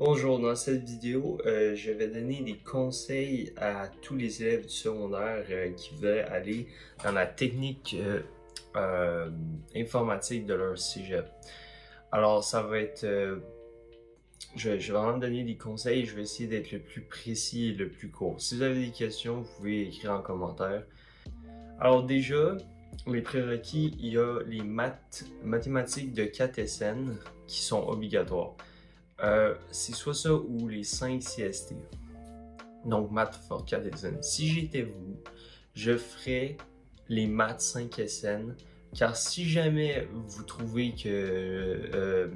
Bonjour, dans cette vidéo, je vais donner des conseils à tous les élèves du secondaire qui voudraient aller dans la technique informatique de leur cégep. Alors, ça va être... je vais vraiment donner des conseils et je vais essayer d'être le plus précis et le plus court. Si vous avez des questions, vous pouvez écrire en commentaire. Alors déjà, les prérequis, il y a les mathématiques de 4 SN qui sont obligatoires. C'est soit ça ou les 5 CST. Donc, maths for 4 SN. Si j'étais vous, je ferais les maths 5 SN, car si jamais vous trouvez que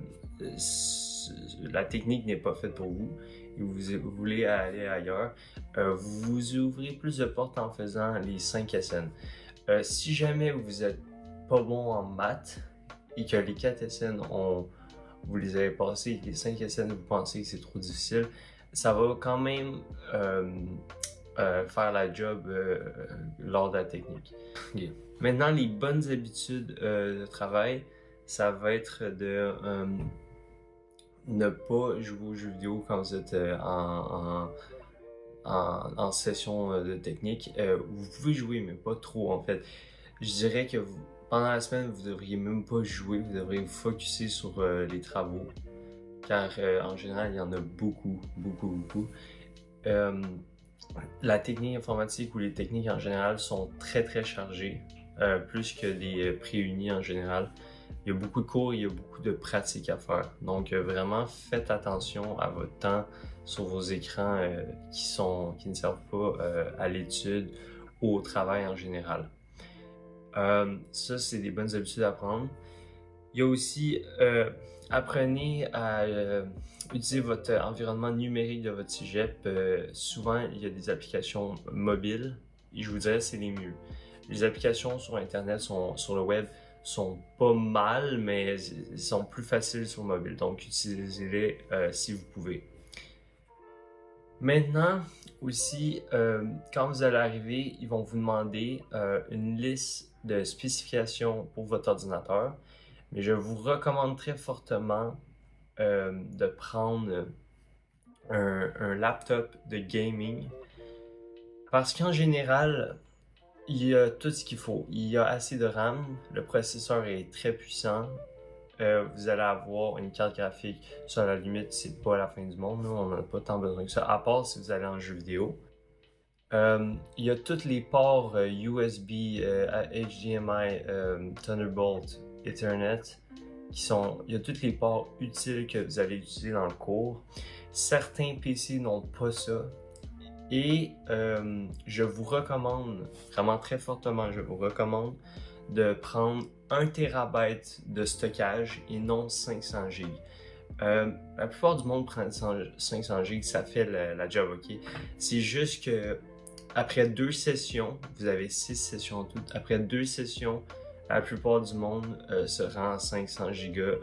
la technique n'est pas faite pour vous et vous voulez aller ailleurs, vous ouvrez plus de portes en faisant les 5 SN. Si jamais vous n'êtes pas bon en maths et que les 4 SN vous les avez passés et les 5 SN vous pensez que c'est trop difficile, ça va quand même faire la job lors de la technique. Okay. Maintenant, les bonnes habitudes de travail, ça va être de ne pas jouer aux jeux vidéo quand vous êtes en session de technique. Vous pouvez jouer, mais pas trop en fait. Je dirais que pendant la semaine, vous devriez même pas jouer, vous devriez vous focusser sur les travaux. Car en général, il y en a beaucoup. La technique informatique ou les techniques en général sont très chargées, plus que des préunis en général. Il y a beaucoup de cours, il y a beaucoup de pratiques à faire. Donc vraiment, faites attention à votre temps sur vos écrans qui ne servent pas à l'étude ou au travail en général. Ça, c'est des bonnes habitudes à prendre. Il y a aussi, apprenez à utiliser votre environnement numérique de votre cégep. Souvent, il y a des applications mobiles et je vous dirais c'est les mieux. Les applications sur Internet, sur le web, sont pas mal, mais ils sont plus faciles sur mobile. Donc, utilisez-les si vous pouvez. Maintenant, aussi, quand vous allez arriver, ils vont vous demander une liste de spécifications pour votre ordinateur. Mais je vous recommande très fortement de prendre un laptop de gaming parce qu'en général, il y a tout ce qu'il faut. Il y a assez de RAM, le processeur est très puissant, vous allez avoir une carte graphique, ça à la limite, c'est pas la fin du monde, là, on n'a pas tant besoin que ça, à part si vous allez en jeu vidéo. Il y a tous les ports USB, HDMI, Thunderbolt, Ethernet, il y a tous les ports utiles que vous allez utiliser dans le cours. Certains PC n'ont pas ça. Et je vous recommande, vraiment très fortement, je vous recommande de prendre 1 TB de stockage et non 500 GB. La plupart du monde prend 500 GB, ça fait la job, ok? C'est juste que après 2 sessions, vous avez 6 sessions en tout, après 2 sessions, la plupart du monde se rend à 500 Go.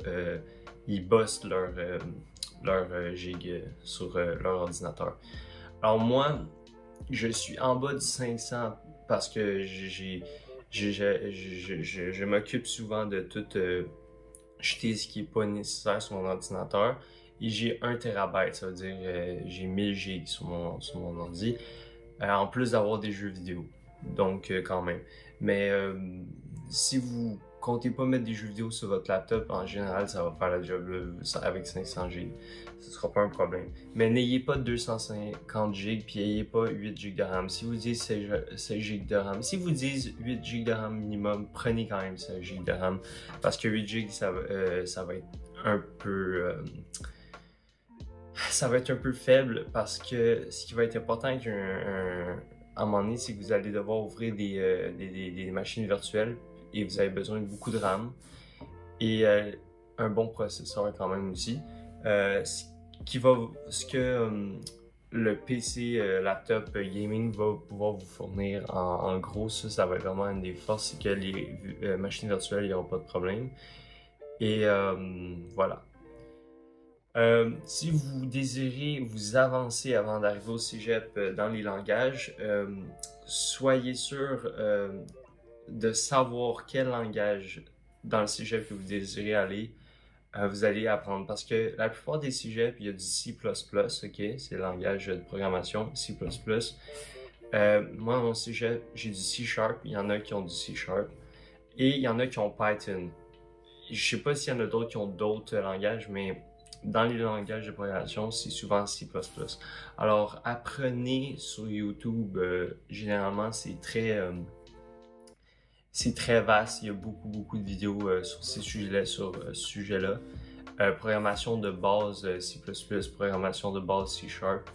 Ils bossent leur gig sur leur ordinateur. Alors moi, je suis en bas du 500 parce que je m'occupe souvent de tout jeter ce qui n'est pas nécessaire sur mon ordinateur. Et j'ai 1 TB, ça veut dire j'ai 1000 GB sur mon ordi, en plus d'avoir des jeux vidéo. Donc quand même. Mais si vous comptez pas mettre des jeux vidéo sur votre laptop, en général, ça va faire la job là, avec 500 GB. Ce sera pas un problème. Mais n'ayez pas 250 GB puis n'ayez pas 8 GB de RAM. Si vous dites 16 GB de RAM, si vous dites 8 GB de RAM minimum, prenez quand même 16 GB de RAM. Parce que 8 GB, ça va être un peu... ça va être un peu faible parce que ce qui va être important avec à un moment donné, c'est que vous allez devoir ouvrir des machines virtuelles et vous avez besoin de beaucoup de RAM et un bon processeur quand même aussi. Ce que le PC, laptop gaming va pouvoir vous fournir en gros, ça va être vraiment une des forces, c'est que les machines virtuelles, il n'y aura pas de problème. Et voilà. Si vous désirez vous avancer avant d'arriver au cégep dans les langages, soyez sûr de savoir quel langage dans le cégep que vous désirez aller vous allez apprendre parce que la plupart des sujets, il y a du C++, ok, c'est le langage de programmation, C++. Moi, mon sujet, j'ai du C Sharp, il y en a qui ont du C Sharp et il y en a qui ont Python. Je sais pas s'il y en a d'autres qui ont d'autres langages, mais dans les langages de programmation, c'est souvent C++. Alors, apprenez sur YouTube. Généralement, c'est très vaste. Il y a beaucoup de vidéos sur ces sujets-là, ce sujet-là. Programmation de base C++, programmation de base C Sharp.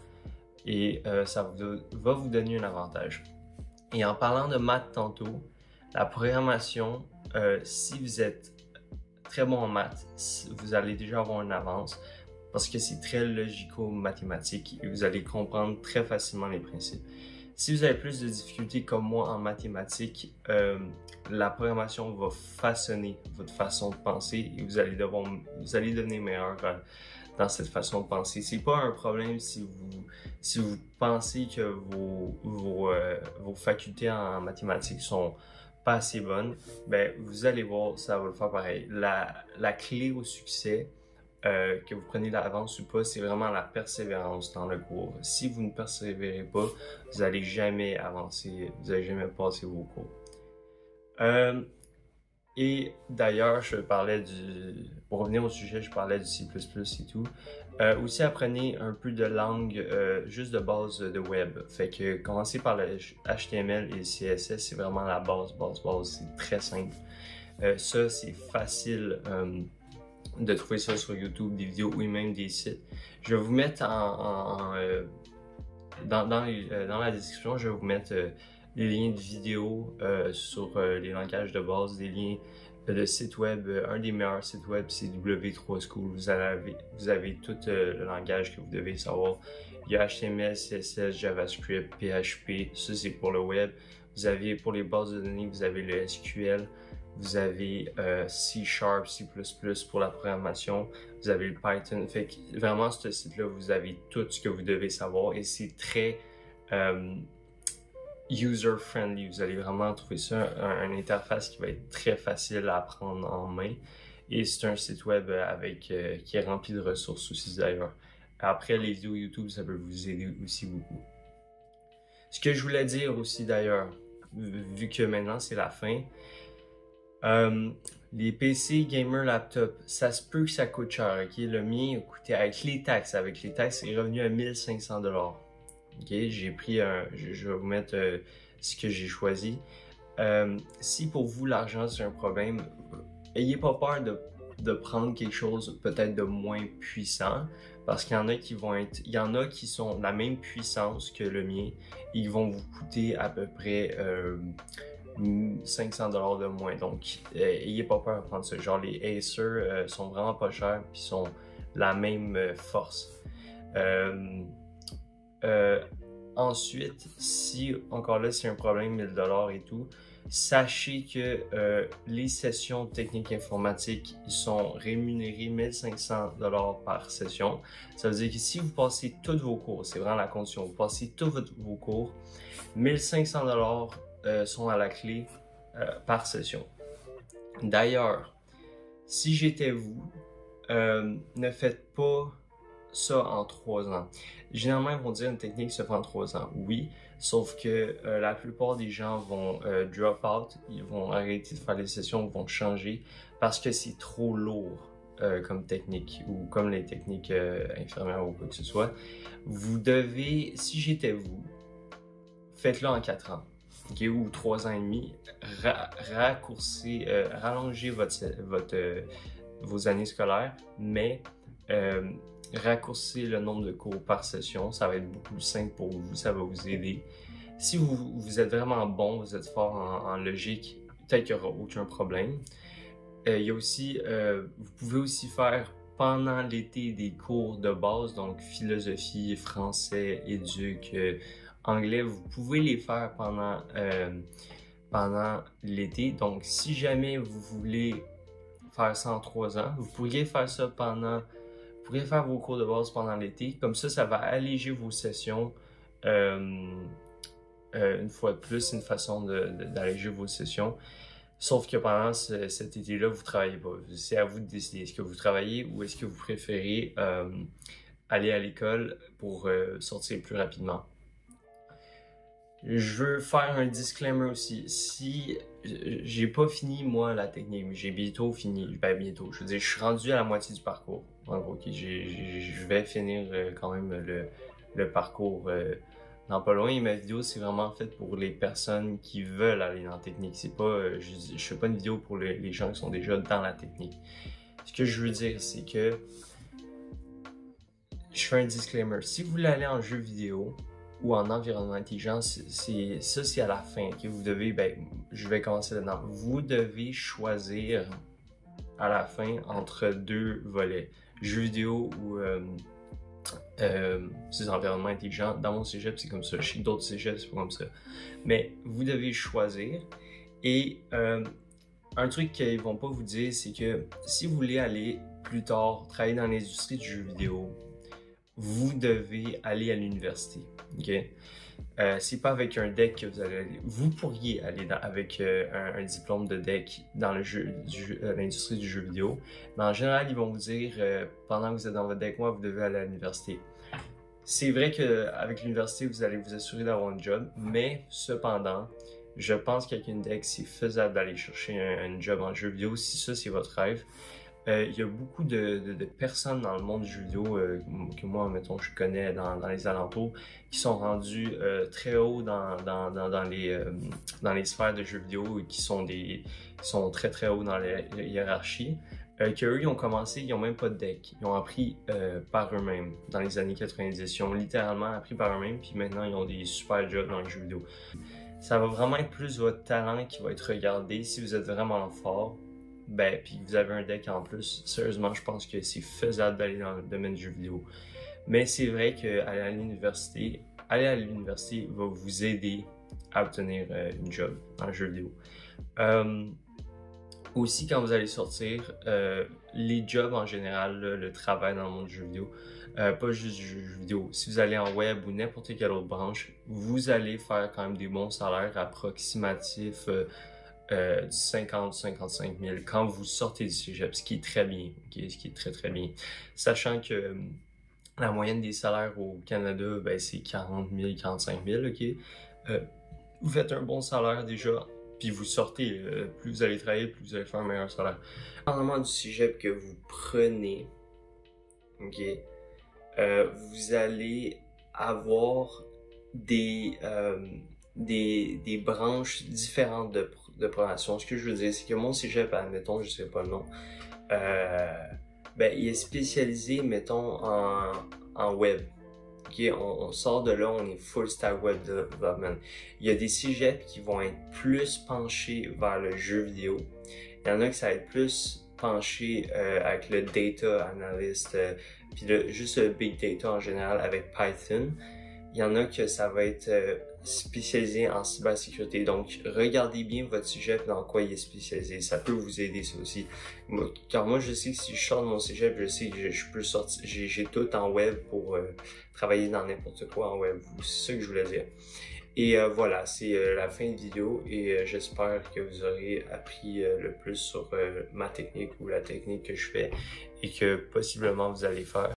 Et ça va vous donner un avantage. Et en parlant de maths tantôt, la programmation, si vous êtes très bon en maths, vous allez déjà avoir une avance parce que c'est très logico-mathématique et vous allez comprendre très facilement les principes. Si vous avez plus de difficultés comme moi en mathématiques, la programmation va façonner votre façon de penser et vous allez devenir meilleur dans cette façon de penser. C'est pas un problème si vous pensez que vos facultés en mathématiques sont pas assez bonnes, ben vous allez voir, ça va le faire pareil. La clé au succès, que vous preniez l'avance ou pas, c'est vraiment la persévérance dans le cours. Si vous ne persévérez pas, vous n'allez jamais avancer, vous n'allez jamais passer vos cours. Et d'ailleurs, pour revenir au sujet, je parlais du C++ et tout. Aussi, apprenez un peu de langue juste de base de web. Fait que commencez par le HTML et le CSS, c'est vraiment la base. C'est très simple. Ça, c'est facile de trouver ça sur YouTube, des vidéos ou même des sites. Je vais vous mettre dans la description, je vais vous mettre les liens de vidéos sur les langages de base, des liens de sites web. Un des meilleurs sites web, c'est W3 School. Vous avez tout le langage que vous devez savoir. Il y a HTML, CSS, JavaScript, PHP. Ça, c'est pour le web. Vous avez, pour les bases de données, vous avez le SQL. Vous avez C Sharp, C++ pour la programmation. Vous avez le Python. Fait que vraiment, ce site-là, vous avez tout ce que vous devez savoir et c'est très user-friendly. Vous allez vraiment trouver ça une interface qui va être très facile à prendre en main. Et c'est un site web qui est rempli de ressources aussi d'ailleurs. Après, les vidéos YouTube, ça peut vous aider aussi beaucoup. Ce que je voulais dire aussi d'ailleurs, vu que maintenant c'est la fin, les PC gamer laptop, ça se peut que ça coûte cher, ok? Le mien a coûté avec les taxes, c'est revenu à 1500$. Ok, j'ai pris je vais vous mettre ce que j'ai choisi. Si pour vous l'argent c'est un problème, ayez pas peur de prendre quelque chose peut-être de moins puissant, parce qu'il y en a qui sont de la même puissance que le mien, et ils vont vous coûter à peu près 500$ de moins. Donc, ayez pas peur de prendre ça. Genre, les Acer sont vraiment pas chers puis sont la même force. Ensuite, si encore là c'est un problème 1000$ et tout, sachez que les sessions techniques informatiques sont rémunérées 1500$ par session. Ça veut dire que si vous passez tous vos cours, c'est vraiment la condition, vous passez tous vos cours, 1500$ sont à la clé par session. D'ailleurs, si j'étais vous, ne faites pas ça en 3 ans. Généralement, ils vont dire une technique se fait en 3 ans. Oui, sauf que la plupart des gens vont drop out, ils vont arrêter de faire les sessions, vont changer parce que c'est trop lourd comme technique ou comme les techniques infirmières ou quoi que ce soit. Vous devez, si j'étais vous, faites-le en 4 ans. Okay, ou 3 ans et demi, rallongez vos années scolaires, mais raccourcissez le nombre de cours par session. Ça va être beaucoup plus simple pour vous, ça va vous aider. Si vous êtes vraiment bon, vous êtes fort en logique, peut-être qu'il n'y aura aucun problème. Il y a aussi, vous pouvez aussi faire pendant l'été des cours de base, donc philosophie, français, éduc, anglais, vous pouvez les faire pendant l'été. Donc, si jamais vous voulez faire ça en 3 ans, vous pourriez faire ça vous pourriez faire vos cours de base pendant l'été. Comme ça va alléger vos sessions. Une fois de plus, une façon d'alléger vos sessions. Sauf que pendant cet été-là, vous travaillez pas. C'est à vous de décider. Est-ce que vous travaillez ou est-ce que vous préférez aller à l'école pour sortir plus rapidement? Je veux faire un disclaimer aussi. Si j'ai pas fini, moi, la technique, mais j'ai bientôt fini. Ben, bientôt. Je veux dire, je suis rendu à la moitié du parcours. En gros, je vais finir quand même le parcours dans pas loin. Et ma vidéo, c'est vraiment faite pour les personnes qui veulent aller dans la technique. C'est pas, je fais pas une vidéo pour les gens qui sont déjà dans la technique. Ce que je veux dire, c'est que je fais un disclaimer. Si vous voulez aller en jeu vidéo, ou en environnement intelligent, c'est à la fin. Que vous devez, je vais commencer là-dedans. Vous devez choisir à la fin entre deux volets. Jeux vidéo ou ces environnements intelligents. Dans mon cégep, c'est comme ça. Chez d'autres cégeps, c'est pas comme ça. Mais vous devez choisir. Et un truc qu'ils vont pas vous dire, c'est que si vous voulez aller plus tard travailler dans l'industrie du jeu vidéo, vous devez aller à l'université. Okay? C'est pas avec un deck que vous allez aller. Vous pourriez aller avec un diplôme de deck dans l'industrie du jeu vidéo, mais en général, ils vont vous dire pendant que vous êtes dans votre deck, moi, vous devez aller à l'université. C'est vrai qu'avec l'université, vous allez vous assurer d'avoir un job, mais cependant, je pense qu'avec une deck, c'est faisable d'aller chercher un job en jeu vidéo si ça, c'est votre rêve. Il y a beaucoup de personnes dans le monde du jeu vidéo que moi, mettons, je connais dans les alentours, qui sont rendus très haut dans les sphères de jeux vidéo et qui sont très très hauts dans la hiérarchie. Qu'eux, ils ont commencé, ils n'ont même pas de deck. Ils ont appris par eux-mêmes dans les années 90. Ils ont littéralement appris par eux-mêmes, puis maintenant, ils ont des super jobs dans les jeux vidéo. Ça va vraiment être plus votre talent qui va être regardé si vous êtes vraiment fort. Puis vous avez un deck en plus, sérieusement, je pense que c'est faisable d'aller dans le domaine du jeu vidéo. Mais c'est vrai qu'aller à l'université va vous aider à obtenir une job en jeu vidéo. Aussi, quand vous allez sortir, les jobs en général, le travail dans le monde du jeu vidéo, pas juste du jeu vidéo. Si vous allez en web ou n'importe quelle autre branche, vous allez faire quand même des bons salaires approximatifs du 50-55 000 quand vous sortez du cégep, ce qui est très bien, okay? Ce qui est très très bien. Sachant que la moyenne des salaires au Canada, c'est 40 000, 45 000, ok? Vous faites un bon salaire déjà, puis vous sortez, plus vous allez travailler, plus vous allez faire un meilleur salaire. Dépendamment du cégep que vous prenez, ok? Vous allez avoir des branches différentes de programmation. Ce que je veux dire, c'est que mon cégep, admettons, je sais pas le nom, il est spécialisé, mettons, en web. Okay, on sort de là, on est full stack web development. Il y a des cégeps qui vont être plus penchés vers le jeu vidéo. Il y en a qui ça va être plus penché avec le data analyst, puis juste le big data en général avec Python. Il y en a que ça va être spécialisé en cybersécurité. Donc, regardez bien votre cégep dans quoi il est spécialisé. Ça peut vous aider, ça aussi. Car moi, je sais que si je sors de mon cégep, je sais que je peux sortir. J'ai tout en web pour travailler dans n'importe quoi en web. C'est ça que je voulais dire. Et voilà, c'est la fin de vidéo et j'espère que vous aurez appris le plus sur ma technique ou la technique que je fais et que possiblement vous allez faire.